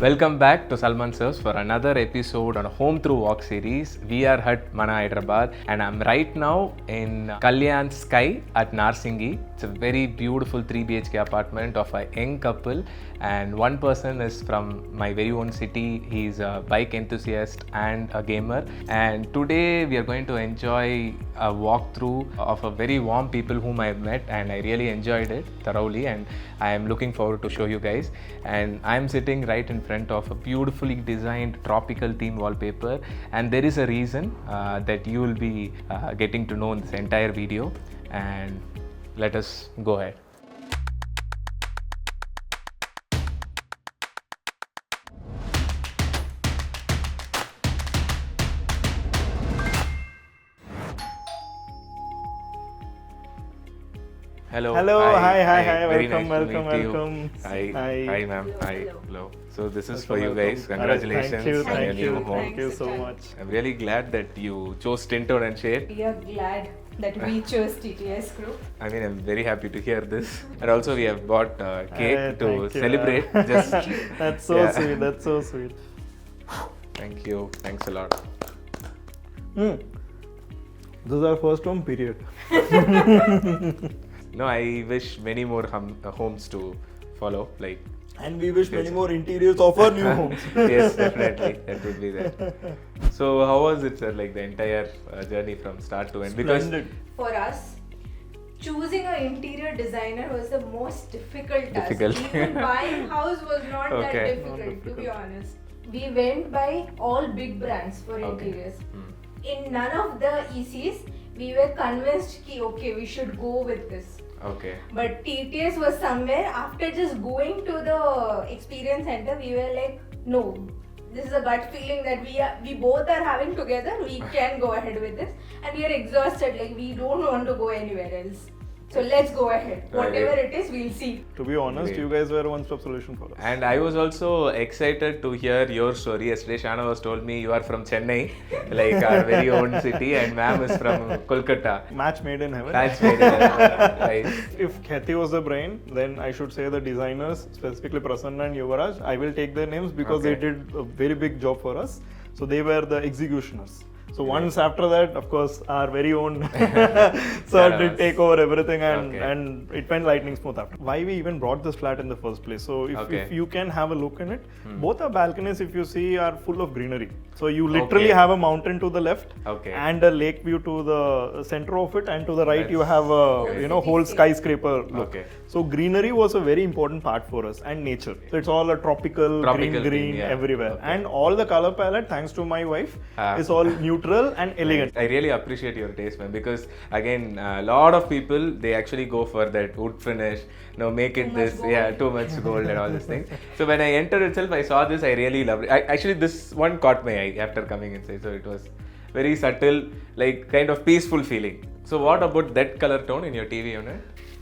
Welcome back to Salman Surfs for another episode on a Home Through Walk series. We are at Mana Hyderabad and I'm right now in Kalyan Sky at Narsingi. It's a very beautiful 3 BHK apartment of a young couple, and one person is from my very own city. He's a bike enthusiast and a gamer, and today we are going to enjoy a walkthrough of a very warm people whom I've met, and I really enjoyed it thoroughly, and I am looking forward to show you guys. And I'm sitting right in front of a beautifully designed tropical theme wallpaper, and there is a reason that you will be getting to know in this entire video. And let us go ahead. Hello. Hi. Very Welcome. nice to meet you. Hi, ma'am. Hi. Hello. So this is for you guys. Congratulations on your new home. Thank you so much. I'm really glad that you chose Tint Tone and Shade. We are glad that we chose TTS Group. I mean, I'm very happy to hear this. And also, we have bought cake to thank you. celebrate. Just That's so Yeah. sweet. That's so sweet. thank you. Thanks a lot. This is our first home, period. No, I wish many more homes to follow. Like, And we wish many more interiors of our new homes. yes, definitely, that would be there. So, how was it, sir? Like the entire journey from start to end? Splendid. For us, choosing an interior designer was the most difficult task. Even buying house was not that Okay. difficult, to be honest. We went by all big brands for interiors. In none of the ECs, we were convinced that okay, we should go with this. Okay. But TTS was somewhere after just going to the experience center, we were like, no, this is a gut feeling that we both are having together. We can go ahead with this, and we are exhausted. Like we don't want to go anywhere else. So let's go ahead. Whatever it is, we'll see. To be honest, Great. you guys were a one-stop solution for us. And I was also excited to hear your story. Yesterday, Shana was told me you are from Chennai, like our very own city, and ma'am is from Kolkata. Match made in heaven. That's made in heaven, right? If Khyati was the brain, then I should say the designers, specifically Prasanna and Yuvaraj, I will take their names because they did a very big job for us. So they were the executioners. So once after that, of course, our very own sir did take over everything, and it went lightning smooth after. Why we even brought this flat in the first place? So if you can have a look in it, both our balconies, if you see, are full of greenery. So you literally have a mountain to the left and a lake view to the center of it, and to the right you have a whole skyscraper look. So greenery was a very important part for us, and nature. So it's all a tropical green everywhere, and all the color palette, thanks to my wife, is all neutral and elegant. I really appreciate your taste, man, because again, a lot of people, they actually go for that wood finish, make it this, too much gold and all these things. So when I entered itself, I saw this, I really loved it. Actually, this one caught my eye after coming inside. So it was very subtle, like kind of peaceful feeling. So what about that color tone in your TV unit?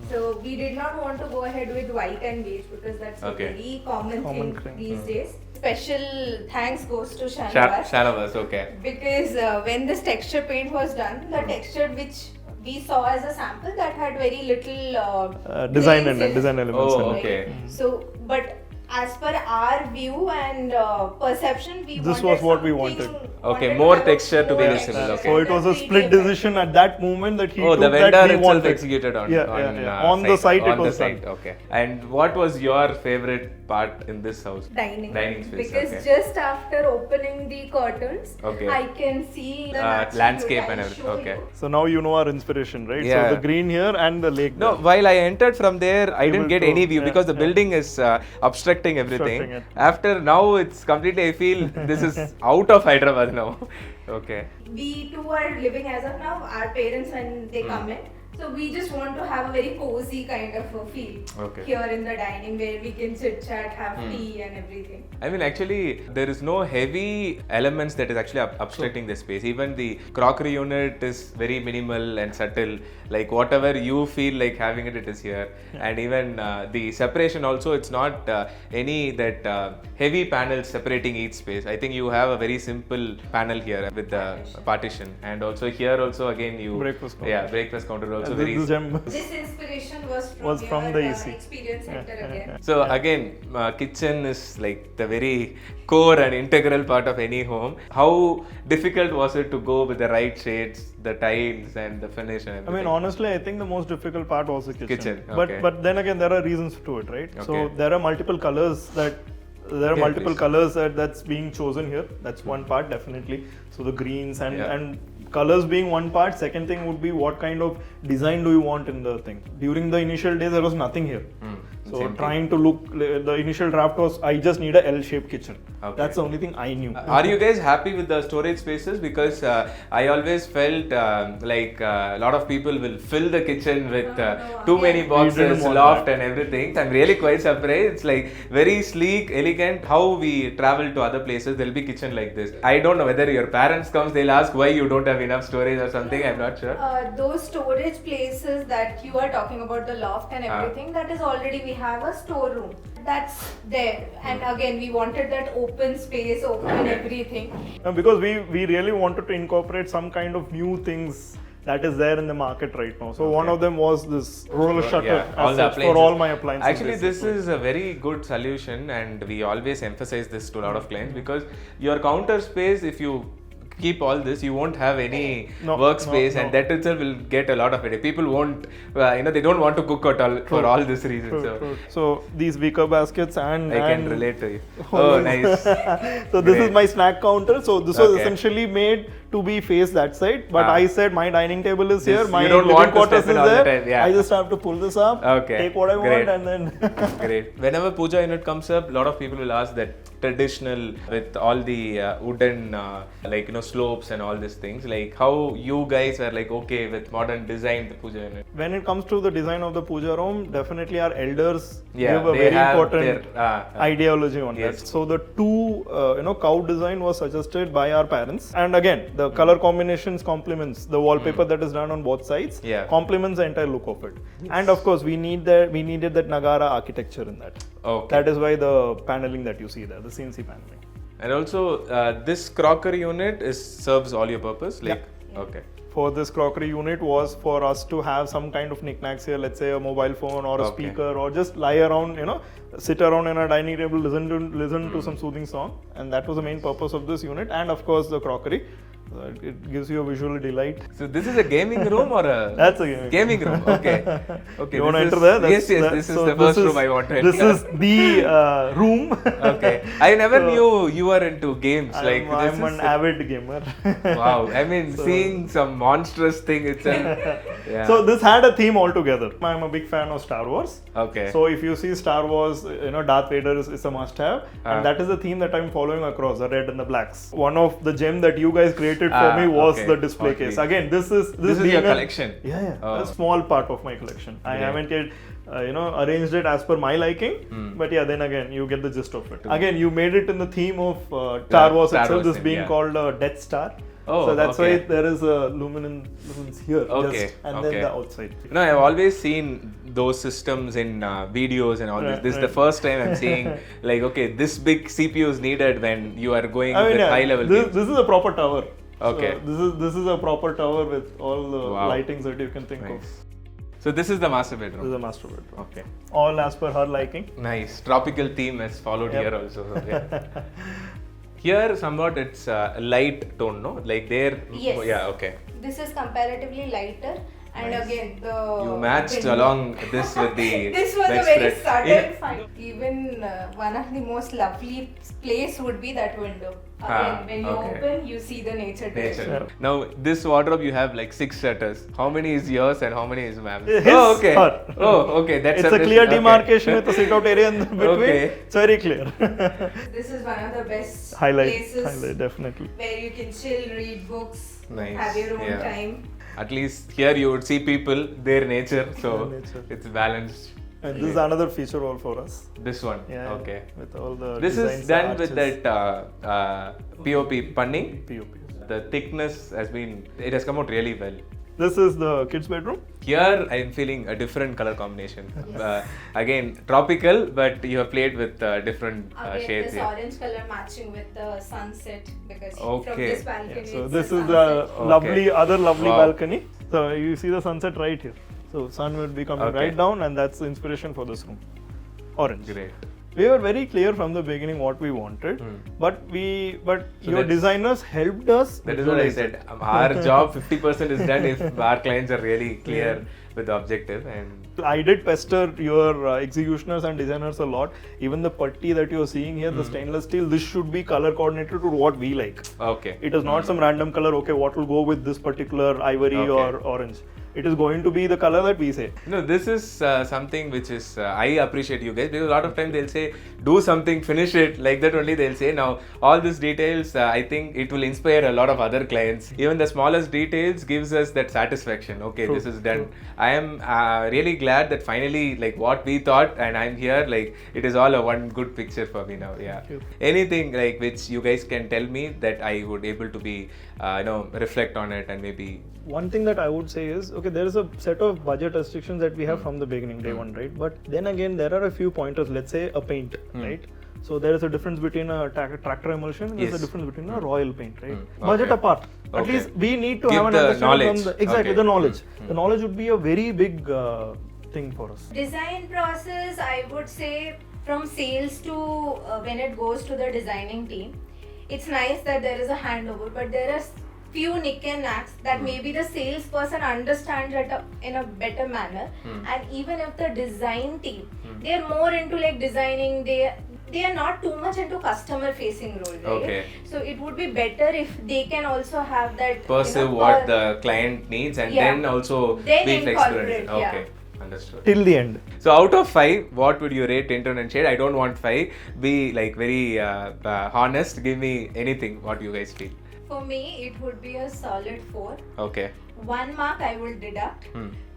So we did not want to go ahead with white and beige because that's a very common thing these days. Special thanks goes to Shanavas, okay. Because when this texture paint was done, the texture which we saw as a sample that had very little design elements. Oh, okay. So, but as per our view and perception, this was what we wanted. Okay, more texture to be visible. Okay. So it was a split decision at that moment that he took the vendor that we itself wanted. executed on the site. On the site, okay. And what was your favorite part in this house? Dining space. Because just after opening the curtains, I can see the landscape and everything. Okay. So now you know our inspiration, right? Yeah. So the green here and the lake. No, while I entered from there, I didn't get any view because the building is obstructing everything. After now, it's completely, I feel this is out of Hyderabad now. Okay. We too are living as of now, our parents when they come in. So we just want to have a very cozy kind of a feel here in the dining where we can chit chat, have tea and everything. I mean, actually, there is no heavy elements that is actually obstructing the space. Even the crockery unit is very minimal and subtle. Like whatever you feel like having it, it is here. And even the separation also, it's not any that heavy panels separating each space. I think you have a very simple panel here with the partition. And also here also again you... Breakfast counter. Breakfast counter also. also very. This gem This inspiration was from your the AC. experience center again. So again, kitchen is like the very core and integral part of any home. How difficult was it to go with the right shades, the tiles, and the finish and everything? I mean, honestly, I think the most difficult part was the kitchen. Kitchen, okay. But then again, there are reasons to it, right? So Okay. there are multiple colors that's being chosen here. That's one part definitely. So the greens and colors being one part. Second thing would be what kind of design do you want in the thing. During the initial days, there was nothing here. So trying to look, the initial draft was I just need a L-shaped kitchen. Okay. That's the only thing I knew. Are you guys happy with the storage spaces? Because I always felt like a lot of people will fill the kitchen with too many boxes, loft and everything. I'm really quite surprised. It's like very sleek, elegant. How we travel to other places, there'll be kitchen like this. I don't know whether your parents comes, they'll ask why you don't have enough storage or something. I'm not sure. Those storage places that you are talking about, the loft and everything, that is already, we have a storeroom. That's there. And again, we wanted that open space, open everything. Because we really wanted to incorporate some kind of new things that is there in the market right now. So one of them was this roller shutter for all my appliances. Actually, this is a very good solution, and we always emphasize this to a lot of clients, because your counter space, if you keep all this, you won't have any workspace, and that itself will get a lot of it. People won't, they don't want to cook at all for all this reason. So these wicker baskets and I can relate to you. Oh, nice. So this is my snack counter. So this was essentially made to be faced that side, but I said my dining table is here, my living quarters is there. I just have to pull this up, take what I want, and then. Great. Whenever puja unit comes up, a lot of people will ask that traditional with all the wooden slopes and all these things, like how you guys are like okay with modern design the puja unit. When it comes to the design of the puja room, definitely our elders give a very important ideology on that. So the two cow design was suggested by our parents, and again the color combinations complements the wallpaper that is done on both sides, complements the entire look of it. And of course we needed that Nagara architecture in that. That is why the paneling that you see there, the CNC paneling. And also this crockery unit serves all your purpose, like okay. For this crockery unit was for us to have some kind of knickknacks here, let's say a mobile phone or a speaker, or just lie around, sit around in a dining table, listen to some soothing song, and that was the main purpose of this unit. And of course the crockery. It gives you a visual delight. So this is a gaming room or a? That's a gaming room. Okay. You want to enter there? Yes. This is the first room I want to enter. This is the room. Okay. I never knew you were into games. I'm an avid gamer. Wow. I mean, seeing some monstrous thing itself. So this had a theme altogether. I'm a big fan of Star Wars. Okay. So if you see Star Wars, Darth Vader is a must-have, and that is the theme that I'm following across, the red and the blacks. One of the gem that you guys created for me was the display case. Again, this is your collection. A small part of my collection. I haven't yet arranged it as per my liking, but then again you get the gist of it. Again, you made it in the theme of Star Wars itself, this being called a Death Star. So that's why there is a luminance here, then the outside. I've always seen those systems in videos and all this. This is the first time I'm seeing this big CPU is needed when you are going with high level games. This is a proper tower. Okay. So this is a proper tower with all the lightings that you can think of. So this is the master bedroom. This is the master bedroom. Okay. All as per her liking. Nice. Tropical theme is followed here also. Here somewhat it's light tone, no? Like there. Yes. Yeah. Okay. This is comparatively lighter. And again, you matched along this with the this was a very subtle find. Even one of the most lovely place would be that window. Again, when you open, you see the nature. Now, this wardrobe you have like 6 shutters. How many is yours and how many is ma'am's? Okay. That's it's a clear demarcation with a sit-out area in between. It's very clear. This is one of the best places. Highlight, definitely. Where you can chill, read books, have your own time. At least here you would see people, their nature, so it's balanced. And this is another feature wall for us. This one, okay. With all the this is done with that POP punning. POP. The thickness has come out really well. This is the kids' bedroom. Here I am feeling a different color combination. Again, tropical, but you have played with different Again, shades this here. orange color matching with the sunset because from Okay. this balcony. So it's this the is the sunset. other lovely Wow. balcony. So you see the sunset right here. So sun will be coming Okay. right down, and that's the inspiration for this room. Orange. Great. We were very clear from the beginning what we wanted, but So your that's- designers helped us. That is what I visualize said. it. Our job 50% is done if our clients are really clear with the objective. And I did pester your executioners and designers a lot. Even the putty that you're seeing here, the stainless steel, this should be color coordinated to what we like. okay. It is not some random color, okay, what will go with this particular ivory Okay. or orange. It is going to be the color that we say. No, this is something which is I appreciate you guys, because a lot of time they'll say do something, finish it, like that only they'll say. Now all these details, I think it will inspire a lot of other clients. Even the smallest details gives us that satisfaction. Okay, True, this is done. I am really glad that finally, like what we thought, and I'm here. Like it is all a one good picture for me now. Yeah. Thank you. Anything like which you guys can tell me that I would able to be, reflect on it and maybe. One thing that I would say is, okay, there is a set of budget restrictions that we have from the beginning, day one, right? But then again, there are a few pointers. Let's say a paint, right? So there is a difference between a tractor emulsion and there's Yes. a difference between a royal paint, right? Okay. Budget apart. At Okay. least we need to Give have an the understanding knowledge. from the, exactly, Okay. the knowledge. The knowledge would be a very big thing for us. Design process, I would say, from sales to when it goes to the designing team, it's nice that there is a handover, but there are few nick and knacks that maybe the salesperson understands it in a better manner. And even if the design team, they are more into like designing, they are not too much into customer facing role, right? Okay. So it would be better if they can also have that Perceive what the client needs and Yeah. then also Then be flexible. incorporate, yeah. Okay, understood. Till the end. So out of 5, what would you rate Tint Tone and Shade? I don't want 5. Be like very honest. Give me anything. What you guys feel? For me, it would be a solid 4. Okay. 1 mark I will deduct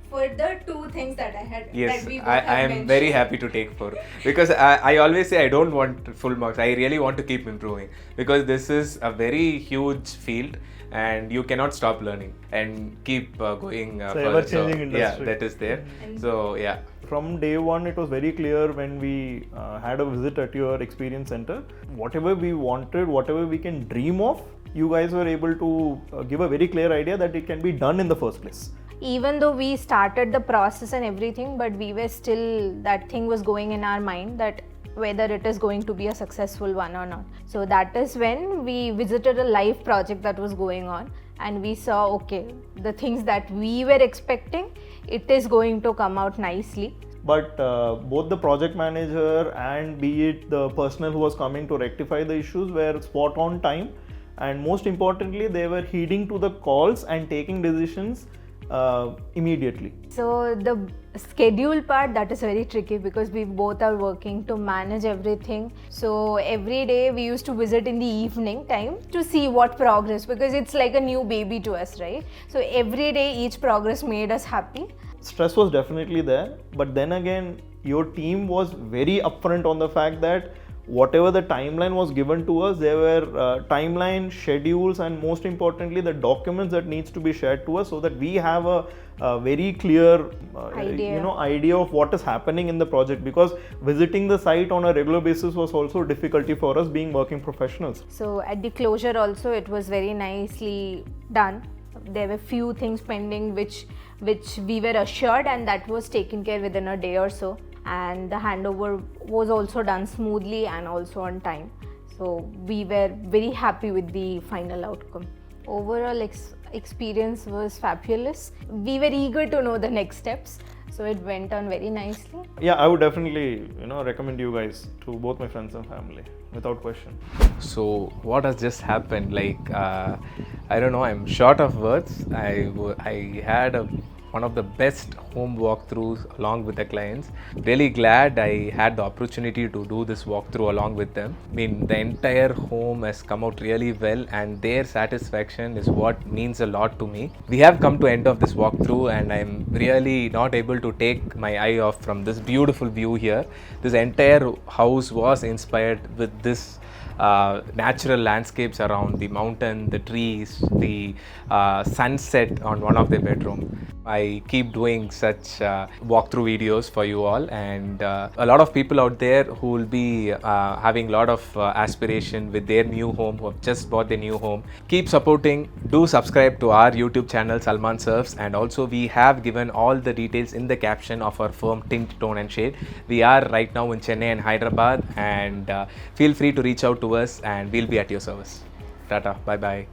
for the 2 things that I had. Yes, that we both I have am mentioned. very happy to take 4 because I always say I don't want full marks. I really want to keep improving because this is a very huge field and you cannot stop learning and keep going It's a further. ever-changing Yeah, industry. that is there. So yeah. From day one, it was very clear when we had a visit at your experience center. Whatever we wanted, whatever we can dream of, you guys were able to give a very clear idea that it can be done in the first place. Even though we started the process and everything, but we were still, that thing was going in our mind that whether it is going to be a successful one or not. So that is when we visited a live project that was going on and we saw, okay, the things that we were expecting, it is going to come out nicely. But both the project manager and be it the personnel who was coming to rectify the issues were spot on time, and most importantly, they were heeding to the calls and taking decisions immediately. So the schedule part, that is very tricky because we both are working to manage everything. So every day we used to visit in the evening time to see what progress, because it's like a new baby to us, right? So every day each progress made us happy. Stress was definitely there, but then again, your team was very upfront on the fact that whatever the timeline was given to us, there were timeline, schedules, and most importantly, the documents that needs to be shared to us, so that we have a very clear idea of what is happening in the project. Because visiting the site on a regular basis was also a difficulty for us, being working professionals. So at the closure also, it was very nicely done. There were few things pending which we were assured, and that was taken care within a day or so. And the handover was also done smoothly and also on time. So we were very happy with the final outcome. Overall experience was fabulous. We were eager to know the next steps. So it went on very nicely. Yeah, I would definitely recommend you guys to both my friends and family, without question. So what has just happened? Like I don't know. I'm short of words. I had a one of the best home walkthroughs along with the clients. Really glad I had the opportunity to do this walkthrough along with them. I mean, the entire home has come out really well, and their satisfaction is what means a lot to me. We have come to end of this walkthrough, and I'm really not able to take my eye off from this beautiful view here. This entire house was inspired with this natural landscapes around the mountain, the trees, the sunset on one of the bedroom. I keep doing such walkthrough videos for you all, and a lot of people out there who will be having a lot of aspiration with their new home, who have just bought their new home. Keep supporting. Do subscribe to our YouTube channel Salman Surfs, and also we have given all the details in the caption of our firm Tint Tone and Shade. We are right now in Chennai and Hyderabad, and feel free to reach out to us and we'll be at your service. Tata, bye bye.